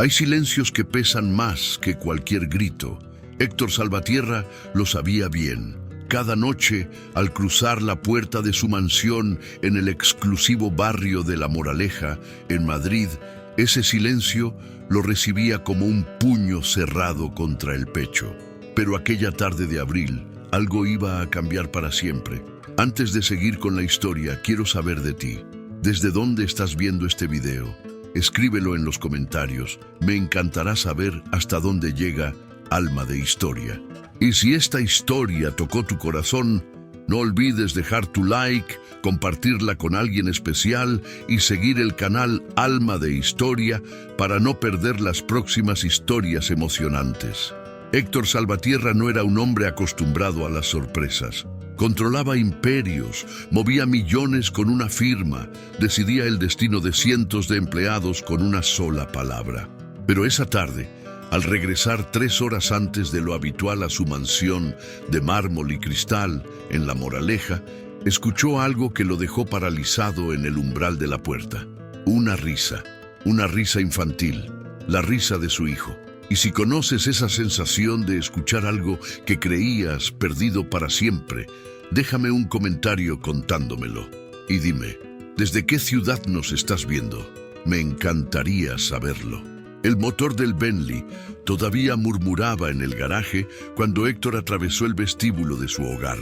Hay silencios que pesan más que cualquier grito. Héctor Salvatierra lo sabía bien. Cada noche, al cruzar la puerta de su mansión en el exclusivo barrio de La Moraleja, en Madrid, ese silencio lo recibía como un puño cerrado contra el pecho. Pero aquella tarde de abril, algo iba a cambiar para siempre. Antes de seguir con la historia, quiero saber de ti. ¿Desde dónde estás viendo este video? Escríbelo en los comentarios. Me encantará saber hasta dónde llega Alma de Historia. Y si esta historia tocó tu corazón, no olvides dejar tu like, compartirla con alguien especial y seguir el canal Alma de Historia para no perder las próximas historias emocionantes. Héctor Salvatierra no era un hombre acostumbrado a las sorpresas. Controlaba imperios, movía millones con una firma, decidía el destino de cientos de empleados con una sola palabra. Pero esa tarde, al regresar 3 horas antes de lo habitual a su mansión de mármol y cristal en La Moraleja, escuchó algo que lo dejó paralizado en el umbral de la puerta. Una risa infantil, la risa de su hijo. Y si conoces esa sensación de escuchar algo que creías perdido para siempre, déjame un comentario contándomelo. Y dime, ¿desde qué ciudad nos estás viendo? Me encantaría saberlo. El motor del Bentley todavía murmuraba en el garaje cuando Héctor atravesó el vestíbulo de su hogar.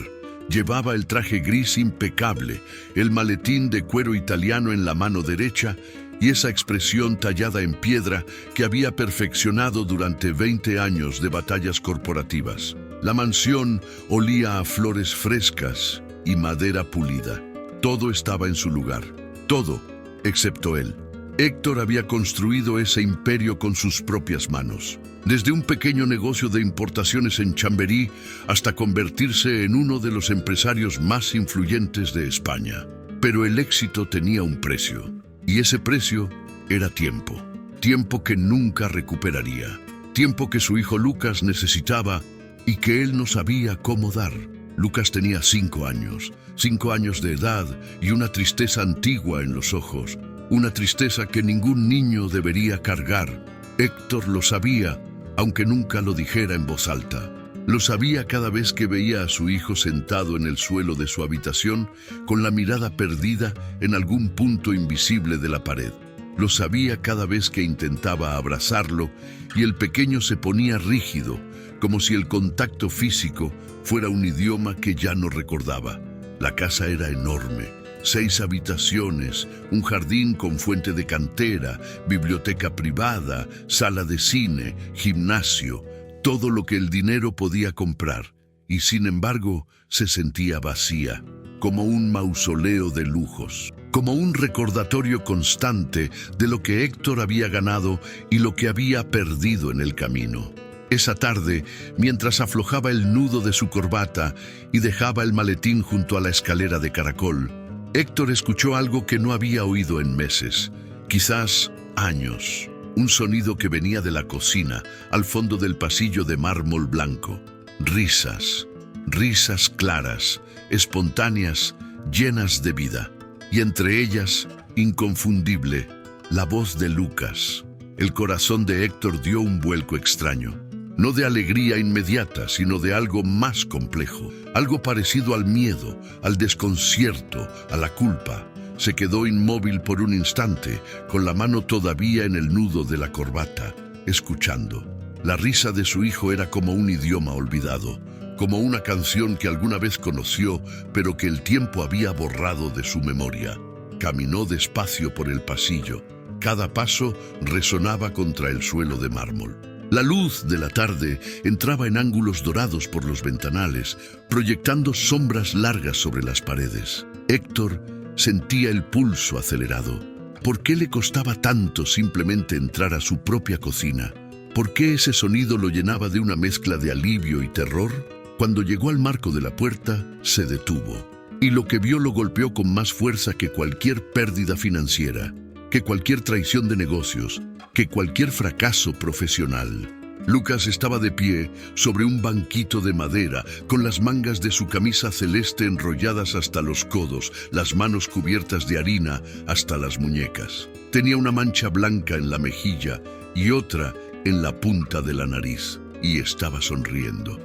Llevaba el traje gris impecable, el maletín de cuero italiano en la mano derecha y esa expresión tallada en piedra que había perfeccionado durante 20 años de batallas corporativas. La mansión olía a flores frescas y madera pulida. Todo estaba en su lugar. Todo, excepto él. Héctor había construido ese imperio con sus propias manos. Desde un pequeño negocio de importaciones en Chamberí hasta convertirse en uno de los empresarios más influyentes de España. Pero el éxito tenía un precio. Y ese precio era tiempo. Tiempo que nunca recuperaría. Tiempo que su hijo Lucas necesitaba y que él no sabía cómo dar. Lucas tenía 5 años. 5 años de edad y una tristeza antigua en los ojos. Una tristeza que ningún niño debería cargar. Héctor lo sabía, aunque nunca lo dijera en voz alta. Lo sabía cada vez que veía a su hijo sentado en el suelo de su habitación, con la mirada perdida en algún punto invisible de la pared. Lo sabía cada vez que intentaba abrazarlo y el pequeño se ponía rígido, como si el contacto físico fuera un idioma que ya no recordaba. La casa era enorme. 6 habitaciones, un jardín con fuente de cantera, biblioteca privada, sala de cine, gimnasio, todo lo que el dinero podía comprar, y sin embargo se sentía vacía, como un mausoleo de lujos, como un recordatorio constante de lo que Héctor había ganado y lo que había perdido en el camino. Esa tarde, mientras aflojaba el nudo de su corbata y dejaba el maletín junto a la escalera de caracol, Héctor escuchó algo que no había oído en meses, quizás años. Un sonido que venía de la cocina, al fondo del pasillo de mármol blanco. Risas, risas claras, espontáneas, llenas de vida. Y entre ellas, inconfundible, la voz de Lucas. El corazón de Héctor dio un vuelco extraño. No de alegría inmediata, sino de algo más complejo. Algo parecido al miedo, al desconcierto, a la culpa. Se quedó inmóvil por un instante, con la mano todavía en el nudo de la corbata, escuchando. La risa de su hijo era como un idioma olvidado, como una canción que alguna vez conoció, pero que el tiempo había borrado de su memoria. Caminó despacio por el pasillo. Cada paso resonaba contra el suelo de mármol. La luz de la tarde entraba en ángulos dorados por los ventanales, proyectando sombras largas sobre las paredes. Héctor sentía el pulso acelerado. ¿Por qué le costaba tanto simplemente entrar a su propia cocina? ¿Por qué ese sonido lo llenaba de una mezcla de alivio y terror? Cuando llegó al marco de la puerta, se detuvo. Y lo que vio lo golpeó con más fuerza que cualquier pérdida financiera, que cualquier traición de negocios, que cualquier fracaso profesional. Lucas estaba de pie sobre un banquito de madera, con las mangas de su camisa celeste enrolladas hasta los codos, las manos cubiertas de harina hasta las muñecas. Tenía una mancha blanca en la mejilla y otra en la punta de la nariz, y estaba sonriendo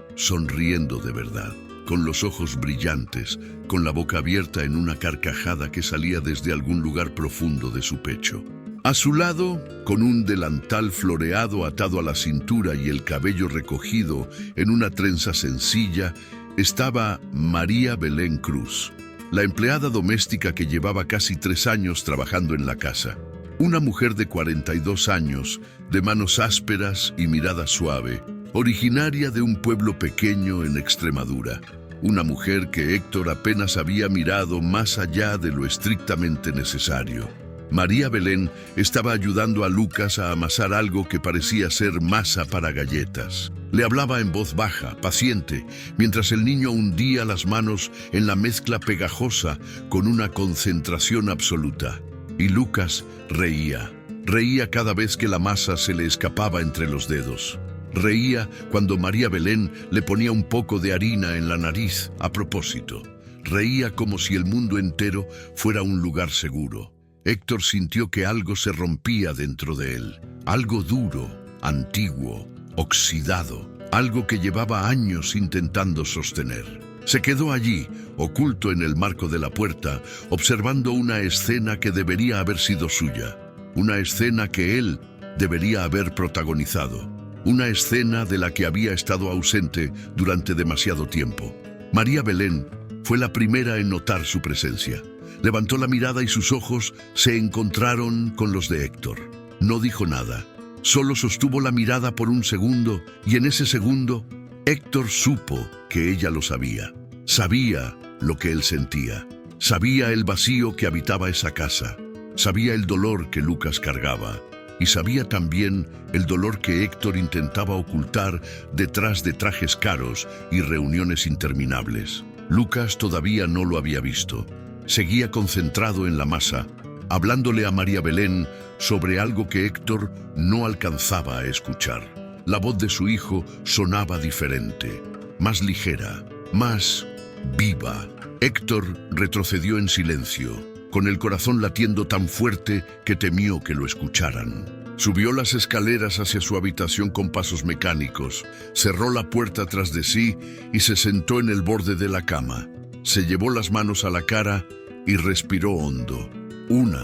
de verdad, con los ojos brillantes, con la boca abierta en una carcajada que salía desde algún lugar profundo de su pecho. A su lado, con un delantal floreado atado a la cintura y el cabello recogido en una trenza sencilla, estaba María Belén Cruz, la empleada doméstica que llevaba casi 3 años trabajando en la casa. Una mujer de 42 años, de manos ásperas y mirada suave, originaria de un pueblo pequeño en Extremadura. Una mujer que Héctor apenas había mirado más allá de lo estrictamente necesario. María Belén estaba ayudando a Lucas a amasar algo que parecía ser masa para galletas. Le hablaba en voz baja, paciente, mientras el niño hundía las manos en la mezcla pegajosa con una concentración absoluta. Y Lucas reía cada vez que la masa se le escapaba entre los dedos. Reía cuando María Belén le ponía un poco de harina en la nariz a propósito. Reía como si el mundo entero fuera un lugar seguro. Héctor sintió que algo se rompía dentro de él, algo duro, antiguo, oxidado, algo que llevaba años intentando sostener. Se quedó allí, oculto en el marco de la puerta, observando una escena que debería haber sido suya, una escena que él debería haber protagonizado, una escena de la que había estado ausente durante demasiado tiempo. María Belén fue la primera en notar su presencia. Levantó la mirada y sus ojos se encontraron con los de Héctor. No dijo nada, solo sostuvo la mirada por un segundo, y en ese segundo, Héctor supo que ella lo sabía. Sabía lo que él sentía. Sabía el vacío que habitaba esa casa. Sabía el dolor que Lucas cargaba. Y sabía también el dolor que Héctor intentaba ocultar detrás de trajes caros y reuniones interminables. Lucas todavía no lo había visto. Seguía concentrado en la masa, hablándole a María Belén sobre algo que Héctor no alcanzaba a escuchar. La voz de su hijo sonaba diferente, más ligera, más viva. Héctor retrocedió en silencio, con el corazón latiendo tan fuerte que temió que lo escucharan. Subió las escaleras hacia su habitación con pasos mecánicos, cerró la puerta tras de sí y se sentó en el borde de la cama. Se llevó las manos a la cara y respiró hondo. 1,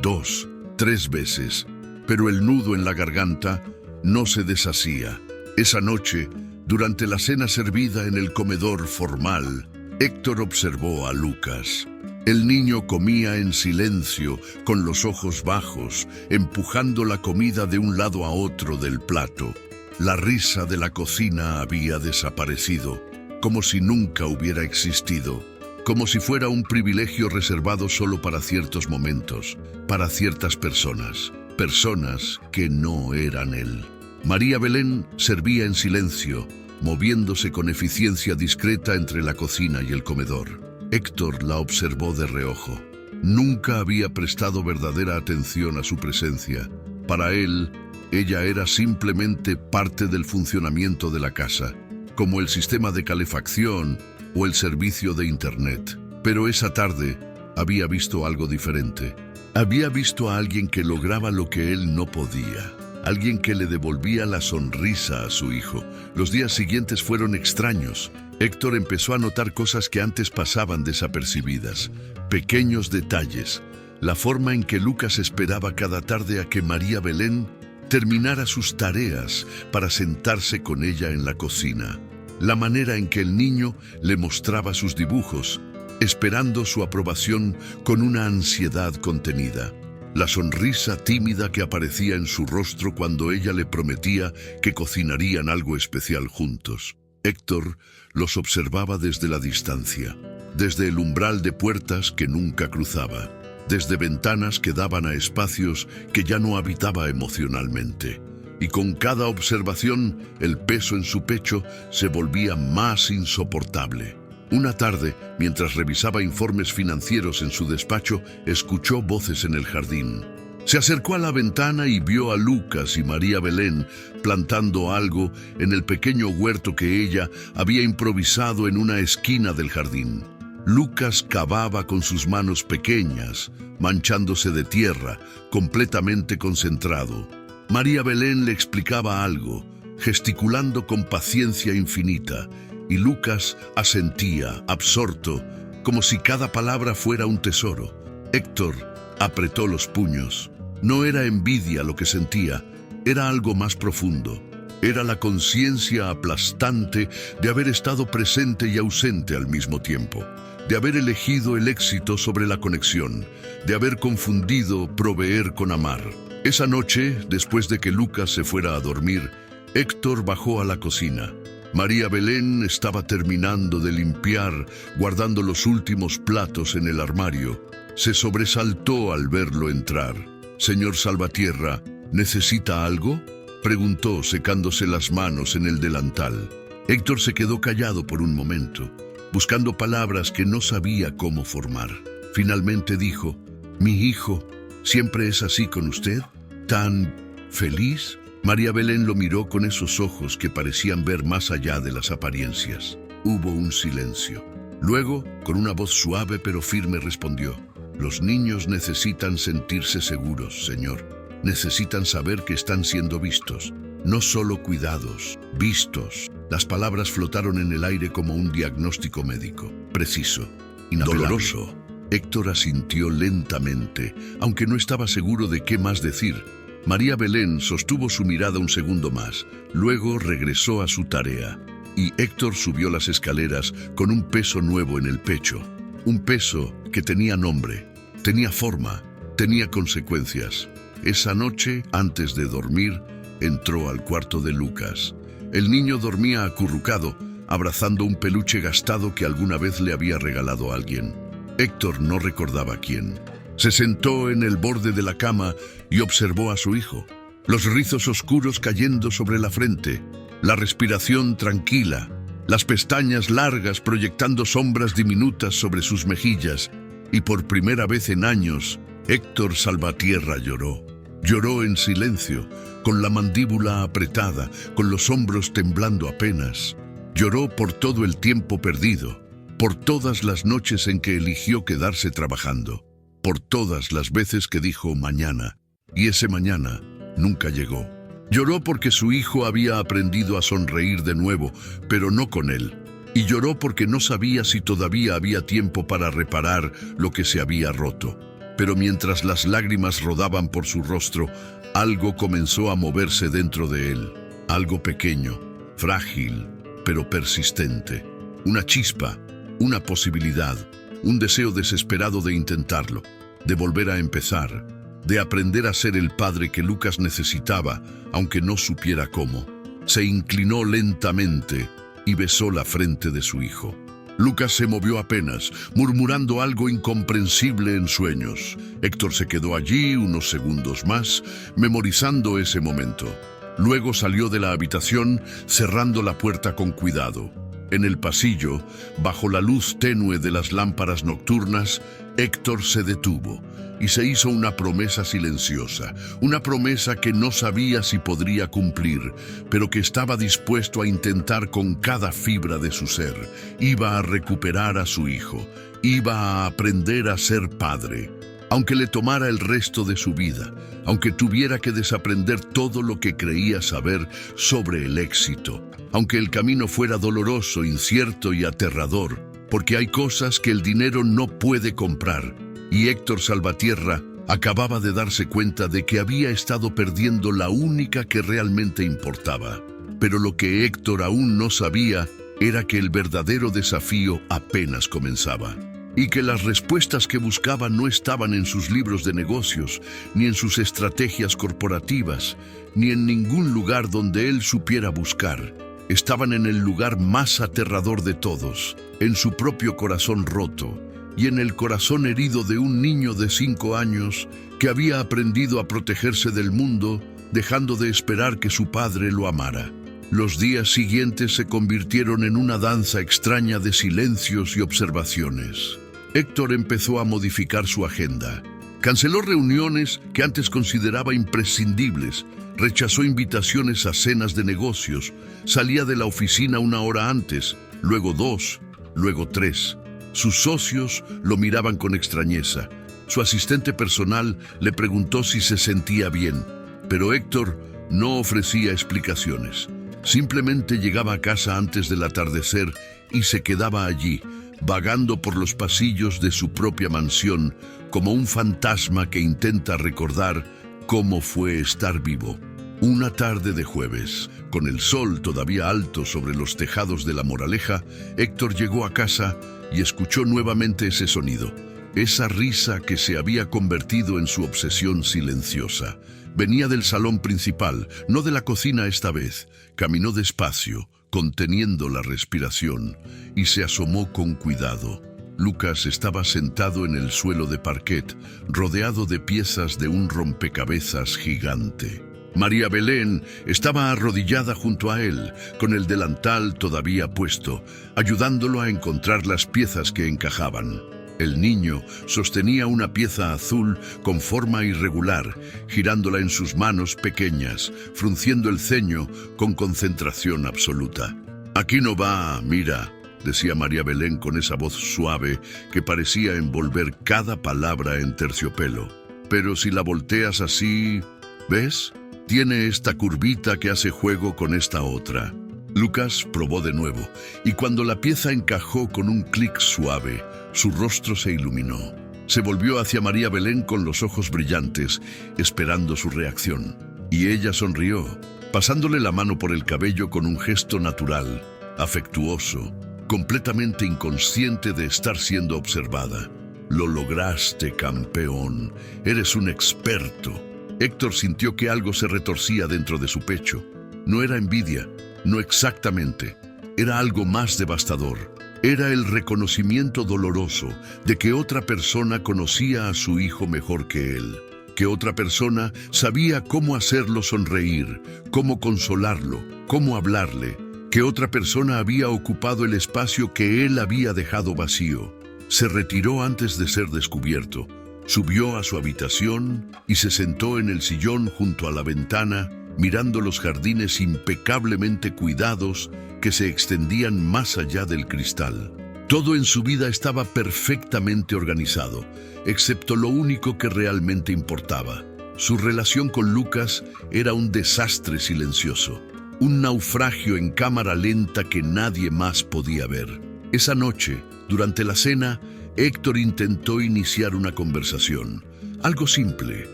2, 3 veces, pero el nudo en la garganta no se deshacía. Esa noche, durante la cena servida en el comedor formal, Héctor observó a Lucas. El niño comía en silencio, con los ojos bajos, empujando la comida de un lado a otro del plato. La risa de la cocina había desaparecido, como si nunca hubiera existido, como si fuera un privilegio reservado solo para ciertos momentos, para ciertas personas, personas que no eran él. María Belén servía en silencio, moviéndose con eficiencia discreta entre la cocina y el comedor. Héctor la observó de reojo. Nunca había prestado verdadera atención a su presencia. Para él, ella era simplemente parte del funcionamiento de la casa, como el sistema de calefacción o el servicio de internet. Pero esa tarde había visto algo diferente. Había visto a alguien que lograba lo que él no podía. Alguien que le devolvía la sonrisa a su hijo. Los días siguientes fueron extraños. Héctor empezó a notar cosas que antes pasaban desapercibidas. Pequeños detalles. La forma en que Lucas esperaba cada tarde a que María Belén terminara sus tareas para sentarse con ella en la cocina. La manera en que el niño le mostraba sus dibujos, esperando su aprobación con una ansiedad contenida. La sonrisa tímida que aparecía en su rostro cuando ella le prometía que cocinarían algo especial juntos. Héctor los observaba desde la distancia, desde el umbral de puertas que nunca cruzaba, desde ventanas que daban a espacios que ya no habitaba emocionalmente. Y con cada observación, el peso en su pecho se volvía más insoportable. Una tarde, mientras revisaba informes financieros en su despacho, escuchó voces en el jardín. Se acercó a la ventana y vio a Lucas y María Belén plantando algo en el pequeño huerto que ella había improvisado en una esquina del jardín. Lucas cavaba con sus manos pequeñas, manchándose de tierra, completamente concentrado. María Belén le explicaba algo, gesticulando con paciencia infinita, y Lucas asentía, absorto, como si cada palabra fuera un tesoro. Héctor apretó los puños. No era envidia lo que sentía, era algo más profundo. Era la conciencia aplastante de haber estado presente y ausente al mismo tiempo, de haber elegido el éxito sobre la conexión, de haber confundido proveer con amar. Esa noche, después de que Lucas se fuera a dormir, Héctor bajó a la cocina. María Belén estaba terminando de limpiar, guardando los últimos platos en el armario. Se sobresaltó al verlo entrar. «Señor Salvatierra, ¿necesita algo?», preguntó, secándose las manos en el delantal. Héctor se quedó callado por un momento, buscando palabras que no sabía cómo formar. Finalmente dijo: «Mi hijo, ¿siempre es así con usted? ¿Tan feliz?». María Belén lo miró con esos ojos que parecían ver más allá de las apariencias. Hubo un silencio. Luego, con una voz suave pero firme, respondió: «Los niños necesitan sentirse seguros, señor. Necesitan saber que están siendo vistos, no solo cuidados, vistos». Las palabras flotaron en el aire como un diagnóstico médico, preciso, inapelable. Doloroso. Héctor asintió lentamente, aunque no estaba seguro de qué más decir. María Belén sostuvo su mirada un segundo más, luego regresó a su tarea, y Héctor subió las escaleras con un peso nuevo en el pecho. Un peso que tenía nombre, tenía forma, tenía consecuencias. Esa noche, antes de dormir, entró al cuarto de Lucas. El niño dormía acurrucado, abrazando un peluche gastado que alguna vez le había regalado alguien. Héctor no recordaba quién. Se sentó en el borde de la cama y observó a su hijo. Los rizos oscuros cayendo sobre la frente, la respiración tranquila, las pestañas largas proyectando sombras diminutas sobre sus mejillas, y por primera vez en años, Héctor Salvatierra lloró. Lloró en silencio, con la mandíbula apretada, con los hombros temblando apenas. Lloró por todo el tiempo perdido, por todas las noches en que eligió quedarse trabajando, por todas las veces que dijo mañana, y ese mañana nunca llegó. Lloró porque su hijo había aprendido a sonreír de nuevo, pero no con él. Y lloró porque no sabía si todavía había tiempo para reparar lo que se había roto. Pero mientras las lágrimas rodaban por su rostro, algo comenzó a moverse dentro de él. Algo pequeño, frágil, pero persistente. Una chispa, una posibilidad, un deseo desesperado de intentarlo, de volver a empezar, de aprender a ser el padre que Lucas necesitaba, aunque no supiera cómo. Se inclinó lentamente y besó la frente de su hijo. Lucas se movió apenas, murmurando algo incomprensible en sueños. Héctor se quedó allí unos segundos más, memorizando ese momento. Luego salió de la habitación, cerrando la puerta con cuidado. En el pasillo, bajo la luz tenue de las lámparas nocturnas, Héctor se detuvo y se hizo una promesa silenciosa, una promesa que no sabía si podría cumplir, pero que estaba dispuesto a intentar con cada fibra de su ser. Iba a recuperar a su hijo, iba a aprender a ser padre, aunque le tomara el resto de su vida, aunque tuviera que desaprender todo lo que creía saber sobre el éxito, aunque el camino fuera doloroso, incierto y aterrador, porque hay cosas que el dinero no puede comprar. Y Héctor Salvatierra acababa de darse cuenta de que había estado perdiendo la única que realmente importaba. Pero lo que Héctor aún no sabía era que el verdadero desafío apenas comenzaba. Y que las respuestas que buscaba no estaban en sus libros de negocios, ni en sus estrategias corporativas, ni en ningún lugar donde él supiera buscar. Estaban en el lugar más aterrador de todos, en su propio corazón roto, y en el corazón herido de un niño de 5 años que había aprendido a protegerse del mundo, dejando de esperar que su padre lo amara. Los días siguientes se convirtieron en una danza extraña de silencios y observaciones. Héctor empezó a modificar su agenda. Canceló reuniones que antes consideraba imprescindibles, rechazó invitaciones a cenas de negocios, salía de la oficina 1 hora antes, luego 2, luego 3. Sus socios lo miraban con extrañeza. Su asistente personal le preguntó si se sentía bien, pero Héctor no ofrecía explicaciones. Simplemente llegaba a casa antes del atardecer y se quedaba allí, vagando por los pasillos de su propia mansión, como un fantasma que intenta recordar cómo fue estar vivo. Una tarde de jueves, con el sol todavía alto sobre los tejados de La Moraleja, Héctor llegó a casa y escuchó nuevamente ese sonido, esa risa que se había convertido en su obsesión silenciosa. Venía del salón principal, no de la cocina esta vez. Caminó despacio, conteniendo la respiración, y se asomó con cuidado. Lucas estaba sentado en el suelo de parquet, rodeado de piezas de un rompecabezas gigante. María Belén estaba arrodillada junto a él, con el delantal todavía puesto, ayudándolo a encontrar las piezas que encajaban. El niño sostenía una pieza azul con forma irregular, girándola en sus manos pequeñas, frunciendo el ceño con concentración absoluta. «Aquí no va, mira», decía María Belén con esa voz suave que parecía envolver cada palabra en terciopelo. «Pero si la volteas así, ¿ves? Tiene esta curvita que hace juego con esta otra». Lucas probó de nuevo, y cuando la pieza encajó con un clic suave, su rostro se iluminó. Se volvió hacia María Belén con los ojos brillantes, esperando su reacción. Y ella sonrió, pasándole la mano por el cabello con un gesto natural, afectuoso, completamente inconsciente de estar siendo observada. «Lo lograste, campeón. Eres un experto». Héctor sintió que algo se retorcía dentro de su pecho. No era envidia, no exactamente. Era algo más devastador. Era el reconocimiento doloroso de que otra persona conocía a su hijo mejor que él, que otra persona sabía cómo hacerlo sonreír, cómo consolarlo, cómo hablarle, que otra persona había ocupado el espacio que él había dejado vacío. Se retiró antes de ser descubierto, subió a su habitación y se sentó en el sillón junto a la ventana, mirando los jardines impecablemente cuidados que se extendían más allá del cristal. Todo en su vida estaba perfectamente organizado, excepto lo único que realmente importaba. Su relación con Lucas era un desastre silencioso, un naufragio en cámara lenta que nadie más podía ver. Esa noche, durante la cena, Héctor intentó iniciar una conversación, algo simple,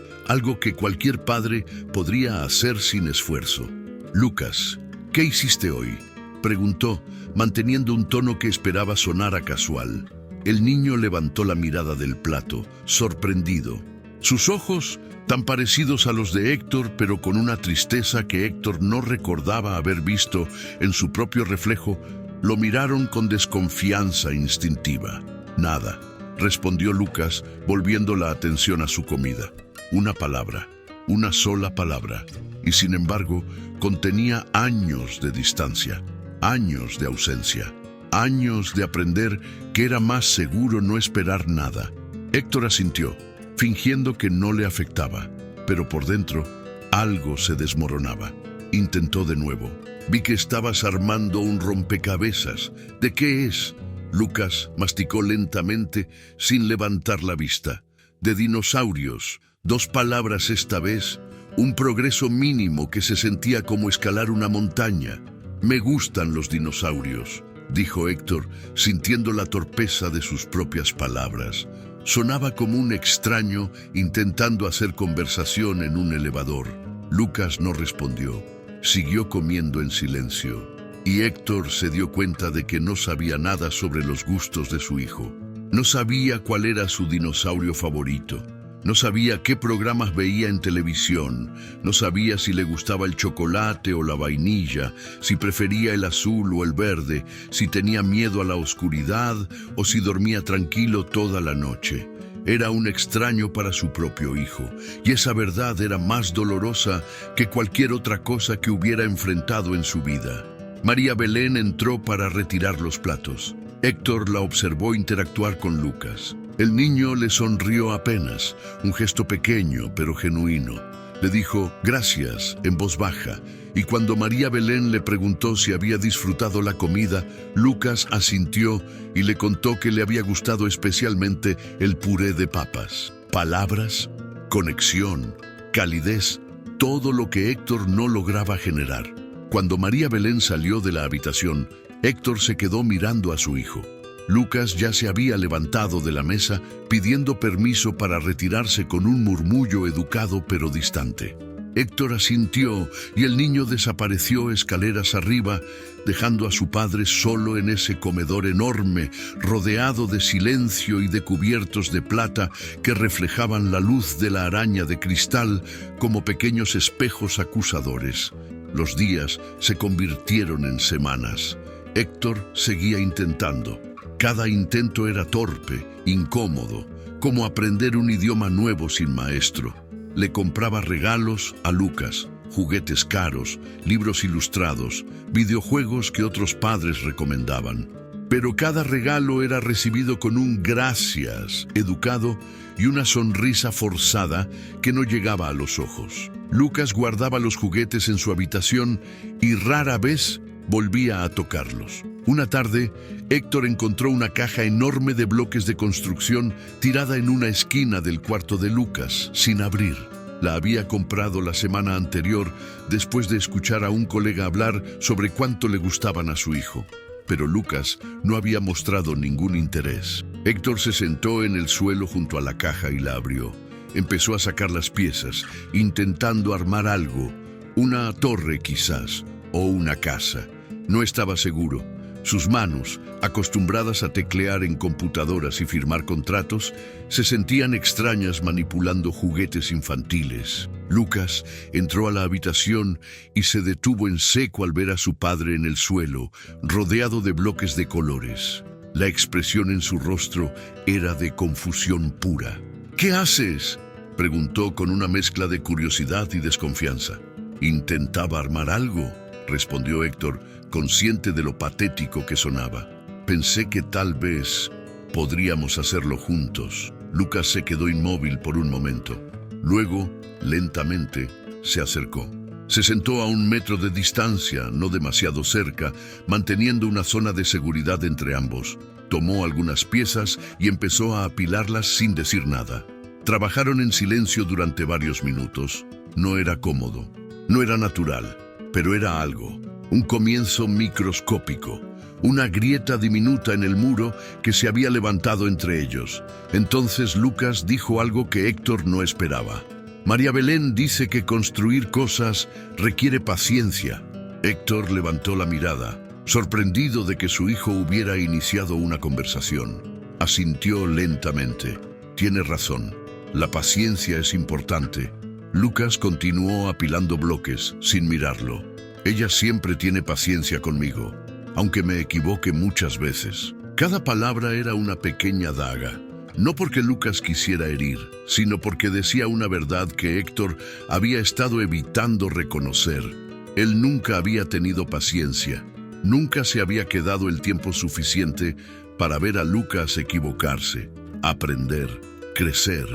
algo que cualquier padre podría hacer sin esfuerzo. «Lucas, ¿qué hiciste hoy?», preguntó, manteniendo un tono que esperaba sonara casual. El niño levantó la mirada del plato, sorprendido. Sus ojos, tan parecidos a los de Héctor, pero con una tristeza que Héctor no recordaba haber visto en su propio reflejo, lo miraron con desconfianza instintiva. «Nada», respondió Lucas, volviendo la atención a su comida. Una palabra, una sola palabra, y sin embargo contenía años de distancia, años de ausencia, años de aprender que era más seguro no esperar nada. Héctor asintió, fingiendo que no le afectaba, pero por dentro algo se desmoronaba. Intentó de nuevo. «Vi que estabas armando un rompecabezas. ¿De qué es?». Lucas masticó lentamente sin levantar la vista. «De dinosaurios». 2 palabras esta vez, un progreso mínimo que se sentía como escalar una montaña. «Me gustan los dinosaurios», dijo Héctor, sintiendo la torpeza de sus propias palabras. Sonaba como un extraño intentando hacer conversación en un elevador. Lucas no respondió. Siguió comiendo en silencio. Y Héctor se dio cuenta de que no sabía nada sobre los gustos de su hijo. No sabía cuál era su dinosaurio favorito. No sabía qué programas veía en televisión, no sabía si le gustaba el chocolate o la vainilla, si prefería el azul o el verde, si tenía miedo a la oscuridad o si dormía tranquilo toda la noche. Era un extraño para su propio hijo, y esa verdad era más dolorosa que cualquier otra cosa que hubiera enfrentado en su vida. María Belén entró para retirar los platos. Héctor la observó interactuar con Lucas. El niño le sonrió apenas, un gesto pequeño pero genuino. Le dijo gracias en voz baja, y cuando María Belén le preguntó si había disfrutado la comida, Lucas asintió y le contó que le había gustado especialmente el puré de papas. Palabras, conexión, calidez, todo lo que Héctor no lograba generar. Cuando María Belén salió de la habitación, Héctor se quedó mirando a su hijo. Lucas ya se había levantado de la mesa pidiendo permiso para retirarse con un murmullo educado pero distante. Héctor asintió y el niño desapareció escaleras arriba, dejando a su padre solo en ese comedor enorme, rodeado de silencio y de cubiertos de plata que reflejaban la luz de la araña de cristal como pequeños espejos acusadores. Los días se convirtieron en semanas. Héctor seguía intentando. Cada intento era torpe, incómodo, como aprender un idioma nuevo sin maestro. Le compraba regalos a Lucas, juguetes caros, libros ilustrados, videojuegos que otros padres recomendaban. Pero cada regalo era recibido con un gracias educado y una sonrisa forzada que no llegaba a los ojos. Lucas guardaba los juguetes en su habitación y rara vez volvía a tocarlos. Una tarde, Héctor encontró una caja enorme de bloques de construcción tirada en una esquina del cuarto de Lucas, sin abrir. La había comprado la semana anterior después de escuchar a un colega hablar sobre cuánto le gustaban a su hijo. Pero Lucas no había mostrado ningún interés. Héctor se sentó en el suelo junto a la caja y la abrió. Empezó a sacar las piezas, intentando armar algo, una torre quizás, o una casa. No estaba seguro. Sus manos, acostumbradas a teclear en computadoras y firmar contratos, se sentían extrañas manipulando juguetes infantiles. Lucas entró a la habitación y se detuvo en seco al ver a su padre en el suelo, rodeado de bloques de colores. La expresión en su rostro era de confusión pura. ¿Qué haces?, preguntó con una mezcla de curiosidad y desconfianza. Intentaba armar algo, respondió Héctor, consciente de lo patético que sonaba. Pensé que tal vez podríamos hacerlo juntos. Lucas se quedó inmóvil por un momento. Luego, lentamente, se acercó. Se sentó a 1 metro de distancia, no demasiado cerca, manteniendo una zona de seguridad entre ambos. Tomó algunas piezas y empezó a apilarlas sin decir nada. Trabajaron en silencio durante varios minutos. No era cómodo, no era natural, pero era algo. Un comienzo microscópico, una grieta diminuta en el muro que se había levantado entre ellos. Entonces Lucas dijo algo que Héctor no esperaba. María Belén dice que construir cosas requiere paciencia. Héctor levantó la mirada, sorprendido de que su hijo hubiera iniciado una conversación. Asintió lentamente. Tiene razón, la paciencia es importante. Lucas continuó apilando bloques, sin mirarlo. Ella siempre tiene paciencia conmigo, aunque me equivoque muchas veces. Cada palabra era una pequeña daga, no porque Lucas quisiera herir, sino porque decía una verdad que Héctor había estado evitando reconocer. Él nunca había tenido paciencia, nunca se había quedado el tiempo suficiente para ver a Lucas equivocarse, aprender, crecer.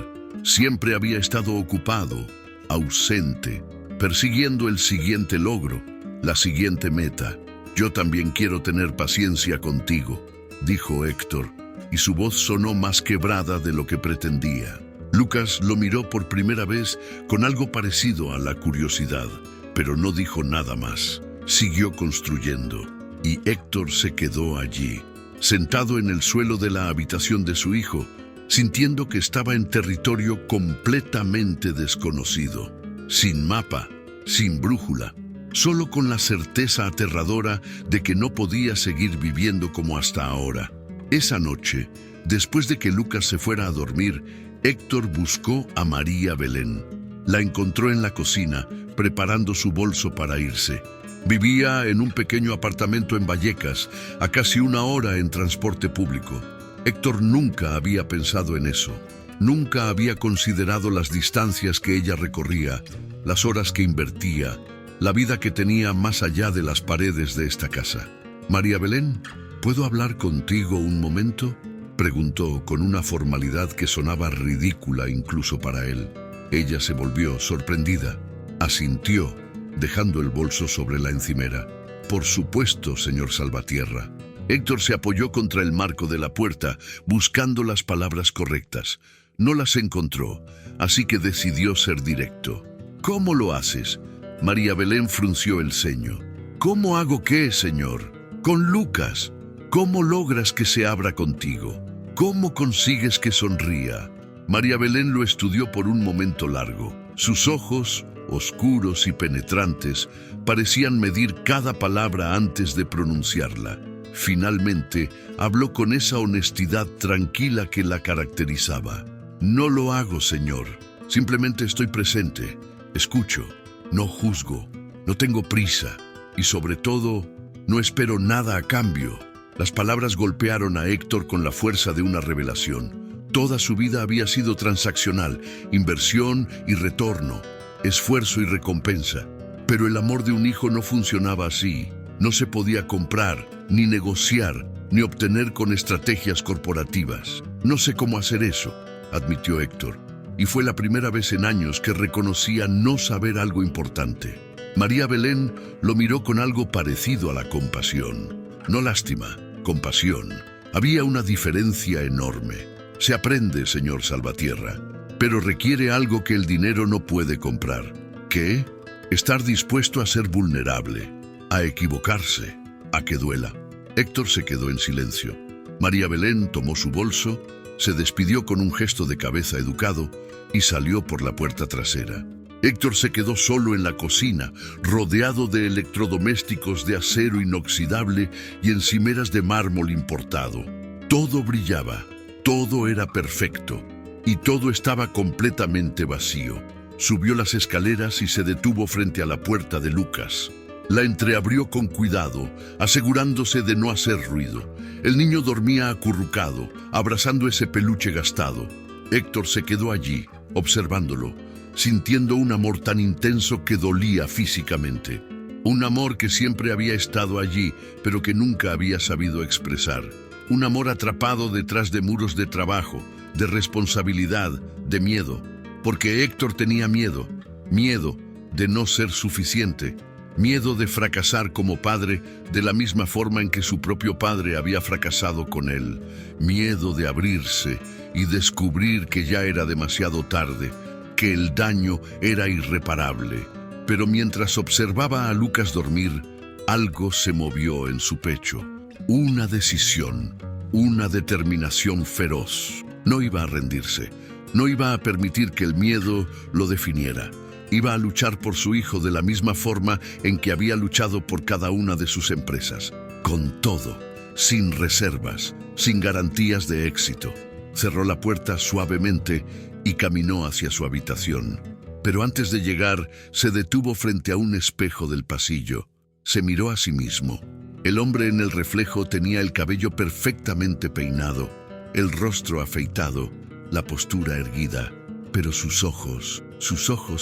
Siempre había estado ocupado, ausente, persiguiendo el siguiente logro, la siguiente meta. Yo también quiero tener paciencia contigo, dijo Héctor, y su voz sonó más quebrada de lo que pretendía. Lucas lo miró por primera vez con algo parecido a la curiosidad, pero no dijo nada más. Siguió construyendo, y Héctor se quedó allí, sentado en el suelo de la habitación de su hijo, sintiendo que estaba en territorio completamente desconocido, sin mapa, sin brújula, solo con la certeza aterradora de que no podía seguir viviendo como hasta ahora. Esa noche, después de que Lucas se fuera a dormir, Héctor buscó a María Belén. La encontró en la cocina, preparando su bolso para irse. Vivía en un pequeño apartamento en Vallecas, a casi 1 hora en transporte público. Héctor nunca había pensado en eso. Nunca había considerado las distancias que ella recorría, las horas que invertía, la vida que tenía más allá de las paredes de esta casa. María Belén, ¿puedo hablar contigo un momento?, Preguntó con una formalidad que sonaba ridícula incluso para él. Ella se volvió sorprendida. Asintió, dejando el bolso sobre la encimera. Por supuesto, señor Salvatierra. Héctor se apoyó contra el marco de la puerta, buscando las palabras correctas. No las encontró, así que decidió ser directo. ¿Cómo lo haces? María Belén frunció el ceño. ¿Cómo hago qué, señor? Con Lucas. ¿Cómo logras que se abra contigo? ¿Cómo consigues que sonría? María Belén lo estudió por un momento largo. Sus ojos, oscuros y penetrantes, parecían medir cada palabra antes de pronunciarla. Finalmente, habló con esa honestidad tranquila que la caracterizaba. No lo hago, señor. Simplemente estoy presente. Escucho. No juzgo. No tengo prisa. Y sobre todo, no espero nada a cambio. Las palabras golpearon a Héctor con la fuerza de una revelación. Toda su vida había sido transaccional, inversión y retorno, esfuerzo y recompensa. Pero el amor de un hijo no funcionaba así. No se podía comprar, ni negociar, ni obtener con estrategias corporativas. No sé cómo hacer eso, admitió Héctor, y fue la primera vez en años que reconocía no saber algo importante. María Belén lo miró con algo parecido a la compasión. No lástima, compasión. Había una diferencia enorme. Se aprende, señor Salvatierra, pero requiere algo que el dinero no puede comprar. ¿Qué? Estar dispuesto a ser vulnerable, a equivocarse, a que duela. Héctor se quedó en silencio. María Belén tomó su bolso, se despidió con un gesto de cabeza educado y salió por la puerta trasera. Héctor se quedó solo en la cocina, rodeado de electrodomésticos de acero inoxidable y encimeras de mármol importado. Todo brillaba, todo era perfecto y todo estaba completamente vacío. Subió las escaleras y se detuvo frente a la puerta de Lucas. La entreabrió con cuidado, asegurándose de no hacer ruido. El niño dormía acurrucado, abrazando ese peluche gastado. Héctor se quedó allí, observándolo, sintiendo un amor tan intenso que dolía físicamente. Un amor que siempre había estado allí, pero que nunca había sabido expresar. Un amor atrapado detrás de muros de trabajo, de responsabilidad, de miedo. Porque Héctor tenía miedo, miedo de no ser suficiente, miedo de fracasar como padre de la misma forma en que su propio padre había fracasado con él, miedo de abrirse y descubrir que ya era demasiado tarde, que el daño era irreparable. Pero mientras observaba a Lucas dormir, algo se movió en su pecho. Una decisión, una determinación feroz. No iba a rendirse. No iba a permitir que el miedo lo definiera. Iba a luchar por su hijo de la misma forma en que había luchado por cada una de sus empresas. Con todo, sin reservas, sin garantías de éxito. Cerró la puerta suavemente y caminó hacia su habitación. Pero antes de llegar, se detuvo frente a un espejo del pasillo. Se miró a sí mismo. El hombre en el reflejo tenía el cabello perfectamente peinado, el rostro afeitado, la postura erguida, pero sus ojos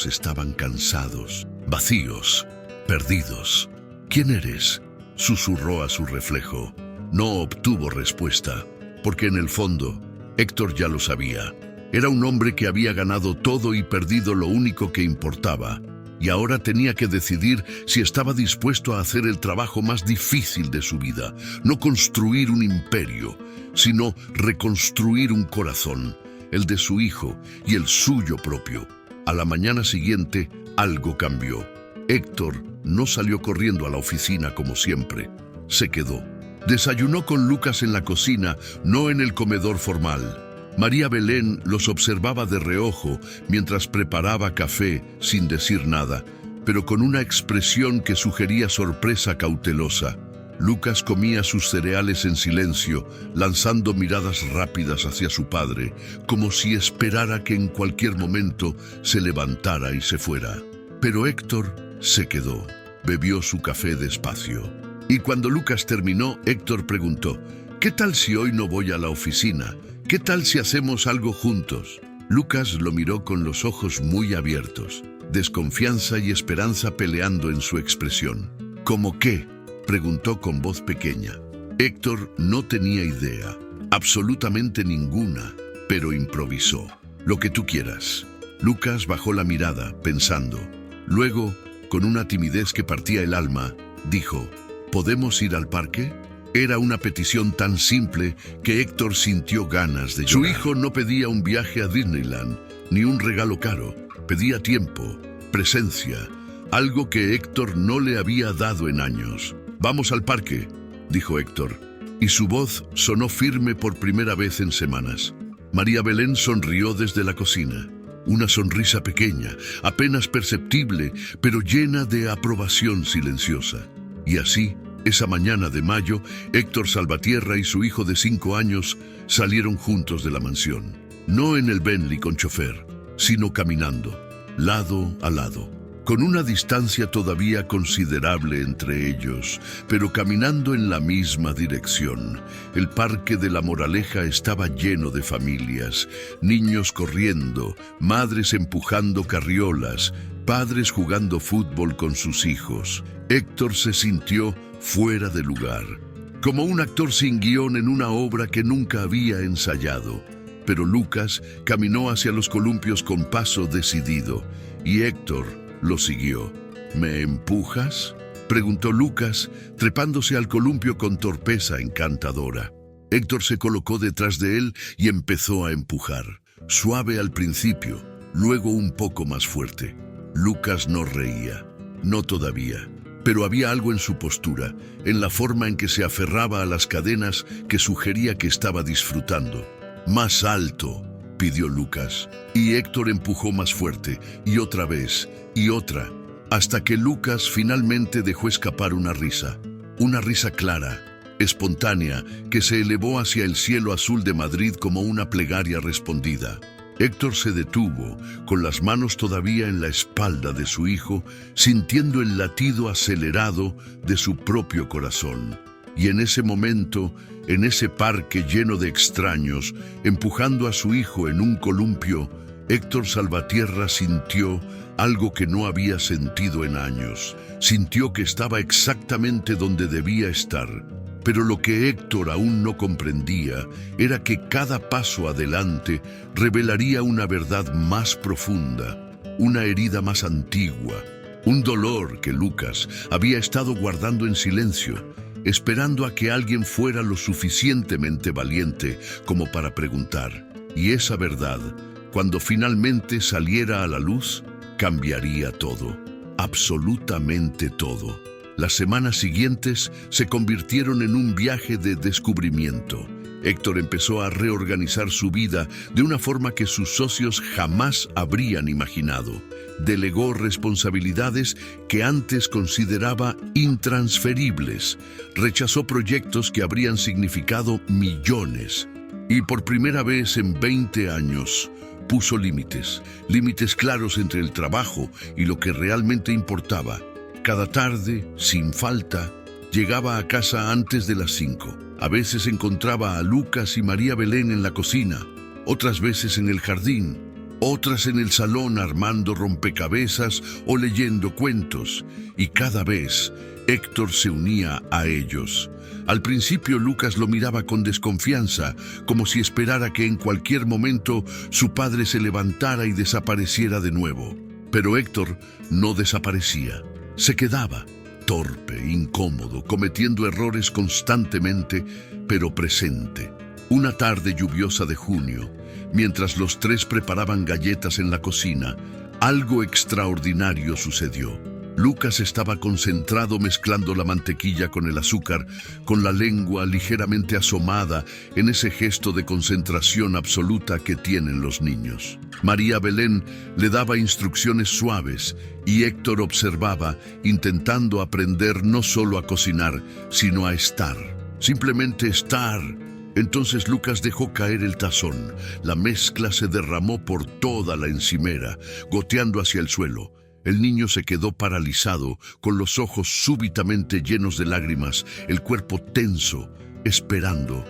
estaban cansados, vacíos, perdidos. ¿Quién eres?, susurró a su reflejo. No obtuvo respuesta, porque en el fondo, Héctor ya lo sabía. Era un hombre que había ganado todo y perdido lo único que importaba, y ahora tenía que decidir si estaba dispuesto a hacer el trabajo más difícil de su vida, no construir un imperio, sino reconstruir un corazón, el de su hijo y el suyo propio. A la mañana siguiente, algo cambió. Héctor no salió corriendo a la oficina como siempre. Se quedó. Desayunó con Lucas en la cocina, no en el comedor formal. María Belén los observaba de reojo mientras preparaba café sin decir nada, pero con una expresión que sugería sorpresa cautelosa. Lucas comía sus cereales en silencio, lanzando miradas rápidas hacia su padre, como si esperara que en cualquier momento se levantara y se fuera. Pero Héctor se quedó, bebió su café despacio. Y cuando Lucas terminó, Héctor preguntó: ¿qué tal si hoy no voy a la oficina? ¿Qué tal si hacemos algo juntos? Lucas lo miró con los ojos muy abiertos, desconfianza y esperanza peleando en su expresión. ¿Cómo qué?, preguntó con voz pequeña. Héctor no tenía idea. Absolutamente ninguna, pero improvisó. Lo que tú quieras. Lucas bajó la mirada, pensando. Luego, con una timidez que partía el alma, dijo, ¿podemos ir al parque? Era una petición tan simple que Héctor sintió ganas de llorar. Su hijo no pedía un viaje a Disneyland, ni un regalo caro. Pedía tiempo, presencia, algo que Héctor no le había dado en años. «Vamos al parque», dijo Héctor, y su voz sonó firme por primera vez en semanas. María Belén sonrió desde la cocina. Una sonrisa pequeña, apenas perceptible, pero llena de aprobación silenciosa. Y así, esa mañana de mayo, Héctor Salvatierra y su hijo de 5 años salieron juntos de la mansión. No en el Bentley con chofer, sino caminando, lado a lado, con una distancia todavía considerable entre ellos, pero caminando en la misma dirección. El Parque de la Moraleja estaba lleno de familias, niños corriendo, madres empujando carriolas, padres jugando fútbol con sus hijos. Héctor se sintió fuera de lugar, como un actor sin guión en una obra que nunca había ensayado. Pero Lucas caminó hacia los columpios con paso decidido, y Héctor lo siguió. «¿Me empujas?», preguntó Lucas, trepándose al columpio con torpeza encantadora. Héctor se colocó detrás de él y empezó a empujar, suave al principio, luego un poco más fuerte. Lucas no reía, no todavía, pero había algo en su postura, en la forma en que se aferraba a las cadenas que sugería que estaba disfrutando. «Más alto», pidió Lucas, y Héctor empujó más fuerte, y otra vez, y otra, hasta que Lucas finalmente dejó escapar una risa clara, espontánea, que se elevó hacia el cielo azul de Madrid como una plegaria respondida. Héctor se detuvo, con las manos todavía en la espalda de su hijo, sintiendo el latido acelerado de su propio corazón. Y en ese momento, en ese parque lleno de extraños, empujando a su hijo en un columpio, Héctor Salvatierra sintió algo que no había sentido en años. Sintió que estaba exactamente donde debía estar. Pero lo que Héctor aún no comprendía era que cada paso adelante revelaría una verdad más profunda, una herida más antigua, un dolor que Lucas había estado guardando en silencio, esperando a que alguien fuera lo suficientemente valiente como para preguntar. Y esa verdad, cuando finalmente saliera a la luz, cambiaría todo, absolutamente todo. Las semanas siguientes se convirtieron en un viaje de descubrimiento. Héctor empezó a reorganizar su vida de una forma que sus socios jamás habrían imaginado. Delegó responsabilidades que antes consideraba intransferibles. Rechazó proyectos que habrían significado millones. Y por primera vez en 20 años, puso límites claros entre el trabajo y lo que realmente importaba. Cada tarde, sin falta, llegaba a casa antes de las 5. A veces encontraba a Lucas y María Belén en la cocina, otras veces en el jardín, otras en el salón armando rompecabezas o leyendo cuentos, y cada vez Héctor se unía a ellos. Al principio Lucas lo miraba con desconfianza, como si esperara que en cualquier momento su padre se levantara y desapareciera de nuevo. Pero Héctor no desaparecía, se quedaba, torpe, incómodo, cometiendo errores constantemente, pero presente. Una tarde lluviosa de junio, mientras los tres preparaban galletas en la cocina, algo extraordinario sucedió. Lucas estaba concentrado mezclando la mantequilla con el azúcar, con la lengua ligeramente asomada en ese gesto de concentración absoluta que tienen los niños. María Belén le daba instrucciones suaves y Héctor observaba, intentando aprender no solo a cocinar, sino a estar. Simplemente estar. Entonces Lucas dejó caer el tazón. La mezcla se derramó por toda la encimera, goteando hacia el suelo. El niño se quedó paralizado, con los ojos súbitamente llenos de lágrimas, el cuerpo tenso, esperando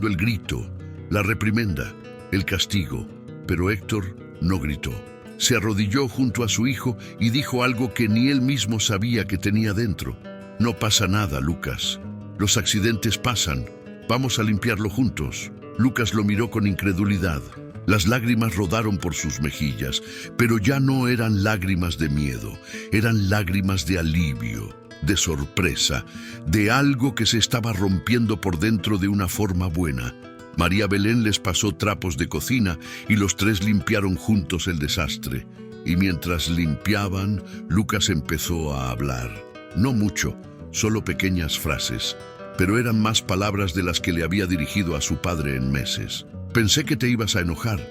el grito, la reprimenda, el castigo. Pero Héctor no gritó. Se arrodilló junto a su hijo y dijo algo que ni él mismo sabía que tenía dentro. «No pasa nada, Lucas. Los accidentes pasan. Vamos a limpiarlo juntos. Lucas lo miró con incredulidad. Las lágrimas rodaron por sus mejillas, pero ya no eran lágrimas de miedo, eran lágrimas de alivio, de sorpresa, de algo que se estaba rompiendo por dentro de una forma buena. María Belén les pasó trapos de cocina y los tres limpiaron juntos el desastre. Y mientras limpiaban, Lucas empezó a hablar. No mucho, solo pequeñas frases, pero eran más palabras de las que le había dirigido a su padre en meses. Pensé que te ibas a enojar.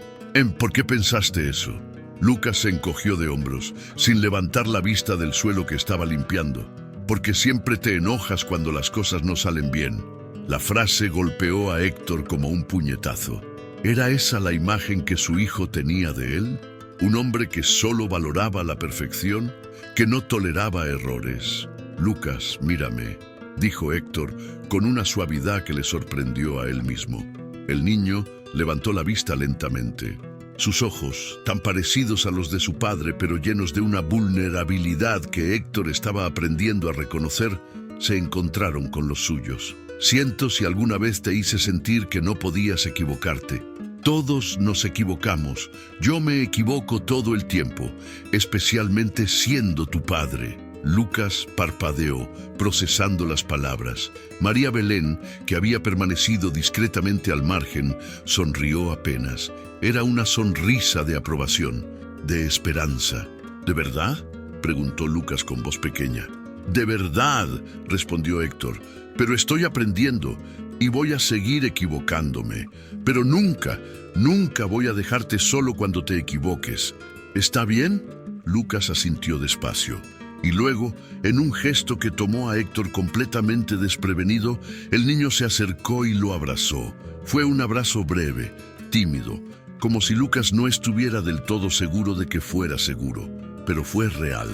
¿Por qué pensaste eso? Lucas se encogió de hombros, sin levantar la vista del suelo que estaba limpiando. Porque siempre te enojas cuando las cosas no salen bien. La frase golpeó a Héctor como un puñetazo. ¿Era esa la imagen que su hijo tenía de él? ¿Un hombre que solo valoraba la perfección, que no toleraba errores? Lucas, mírame, dijo Héctor con una suavidad que le sorprendió a él mismo. El niño levantó la vista lentamente. Sus ojos, tan parecidos a los de su padre, pero llenos de una vulnerabilidad que Héctor estaba aprendiendo a reconocer, se encontraron con los suyos. Siento si alguna vez te hice sentir que no podías equivocarte. Todos nos equivocamos. Yo me equivoco todo el tiempo, especialmente siendo tu padre. Lucas parpadeó, procesando las palabras. María Belén, que había permanecido discretamente al margen, sonrió apenas. Era una sonrisa de aprobación, de esperanza. ¿De verdad?, preguntó Lucas con voz pequeña. «De verdad», respondió Héctor, «pero estoy aprendiendo y voy a seguir equivocándome. Pero nunca voy a dejarte solo cuando te equivoques. ¿Está bien?». Lucas asintió despacio. Y luego, en un gesto que tomó a Héctor completamente desprevenido, el niño se acercó y lo abrazó. Fue un abrazo breve, tímido, como si Lucas no estuviera del todo seguro de que fuera seguro, pero fue real.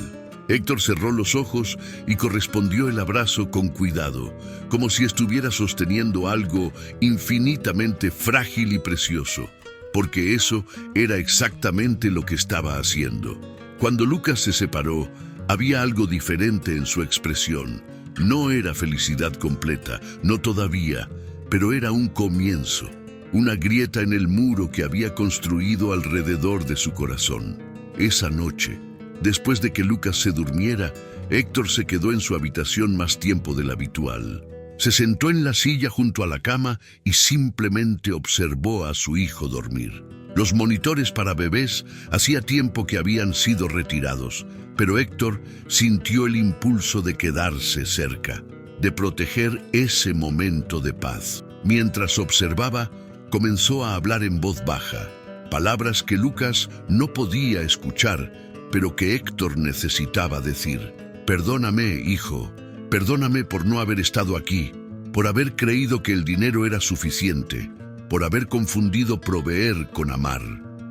Héctor cerró los ojos y correspondió el abrazo con cuidado, como si estuviera sosteniendo algo infinitamente frágil y precioso, porque eso era exactamente lo que estaba haciendo. Cuando Lucas se separó, había algo diferente en su expresión. No era felicidad completa, no todavía, pero era un comienzo, una grieta en el muro que había construido alrededor de su corazón. Esa noche, después de que Lucas se durmiera, Héctor se quedó en su habitación más tiempo del habitual. Se sentó en la silla junto a la cama y simplemente observó a su hijo dormir. Los monitores para bebés hacía tiempo que habían sido retirados, pero Héctor sintió el impulso de quedarse cerca, de proteger ese momento de paz. Mientras observaba, comenzó a hablar en voz baja, palabras que Lucas no podía escuchar, pero que Héctor necesitaba decir. «Perdóname, hijo, perdóname por no haber estado aquí, por haber creído que el dinero era suficiente, por haber confundido proveer con amar.